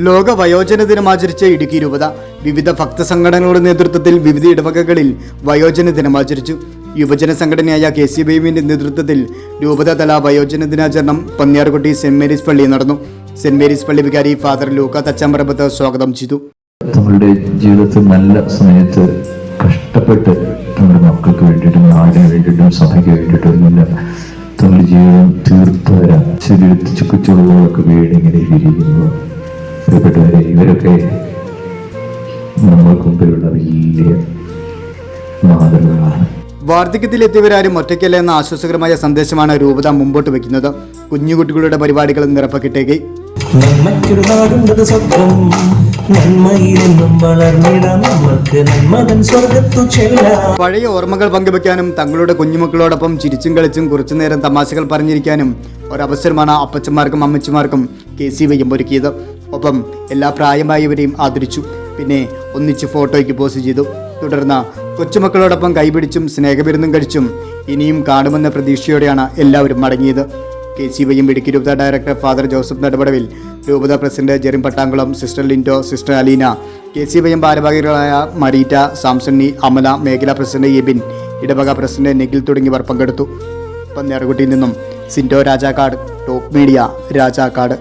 ലോക വയോജന ദിനം ആചരിച്ച ഇടുക്കി രൂപത വിവിധ ഭക്തസംഘടനകളുടെ നേതൃത്വത്തിൽ വിവിധ ഇടവകകളിൽ വയോജന ദിനം ആചരിച്ചു. യുവജന സംഘടനയായ KCYയുടെ നേതൃത്വത്തിൽ രൂപതതല വയോജന ദിനാചരണം പന്നിയാർകുട്ടി സെന്റ് മേരീസ് പള്ളിയിൽ നടന്നു. സെന്റ് മേരീസ് പള്ളി വികാരി ഫാദർ ലൂക്ക തച്ചാമ്പറമ്പത്ത് സ്വാഗതം ചെയ്തു. തങ്ങളുടെ ജീവിതത്തിൽ നല്ല സമയത്ത് കഷ്ടപ്പെട്ട് നമ്മുടെ മക്കൾക്ക് വേണ്ടിയിട്ടും നാടിന് വേണ്ടിയിട്ടും സഭയ്ക്ക് വേണ്ടിയിട്ടും എല്ലാം തങ്ങളുടെ ജീവിതം തീർത്തു വരാൻ ശരീരത്തിൽ ചുക്കുച്ചുളകളൊക്കെ വീട് ഇങ്ങനെ ഇരിക്കുന്നു. പ്രിയപ്പെട്ടവരെ, ഇവരൊക്കെ നമ്മൾക്ക് മുമ്പിലുള്ള വലിയ മാതൃകകളാണ്. വാർദ്ധക്യത്തിലെത്തിയവരാരും ഒറ്റയ്ക്കല്ല എന്ന ആശ്വാസകരമായ സന്ദേശമാണ് രൂപത മുമ്പോട്ട് വയ്ക്കുന്നത്. കുഞ്ഞുകുട്ടികളുടെ പരിപാടികൾ നിറപ്പക്കിട്ടേക്ക് പഴയ ഓർമ്മകൾ പങ്കുവെക്കാനും തങ്ങളുടെ കുഞ്ഞുമക്കളോടൊപ്പം ചിരിച്ചും കളിച്ചും കുറച്ചുനേരം തമാശകൾ പറഞ്ഞിരിക്കാനും ഒരവസരമാണ് അപ്പച്ചന്മാർക്കും അമ്മച്ചിമാർക്കും KCY ഒരുക്കിയത്. ഒപ്പം എല്ലാ പ്രായമായവരെയും ആദരിച്ചു. പിന്നെ ഒന്നിച്ച് ഫോട്ടോയ്ക്ക് പോസ്റ്റ് ചെയ്തു. തുടർന്ന് കൊച്ചുമക്കളോടൊപ്പം കൈപിടിച്ചും സ്നേഹവിരുന്നും കഴിച്ചും ഇനിയും കാണുമെന്ന പ്രതീക്ഷയോടെയാണ് എല്ലാവരും മടങ്ങിയത്. KCY ഇടുക്കി രൂപത ഡയറക്ടർ ഫാദർ ജോസഫ് നെടുപടവിൽ, രൂപത president Jerin Pattankulam, sister Lindo, sister Aleena, KCY ഭാരവാഹികളായ മരീറ്റ, സാംസണ്ണി, അമല, മേഖലാ പ്രസിഡന്റ് എബിൻ, ഇടവക പ്രസിഡന്റ് നിഖിൽ തുടങ്ങിയവർ പങ്കെടുത്തു. പന്നിയാർകുട്ടിയിൽ നിന്നും സിൻഡോ രാജാക്കാട്, ടോപ്പ് മീഡിയ, രാജാക്കാട്.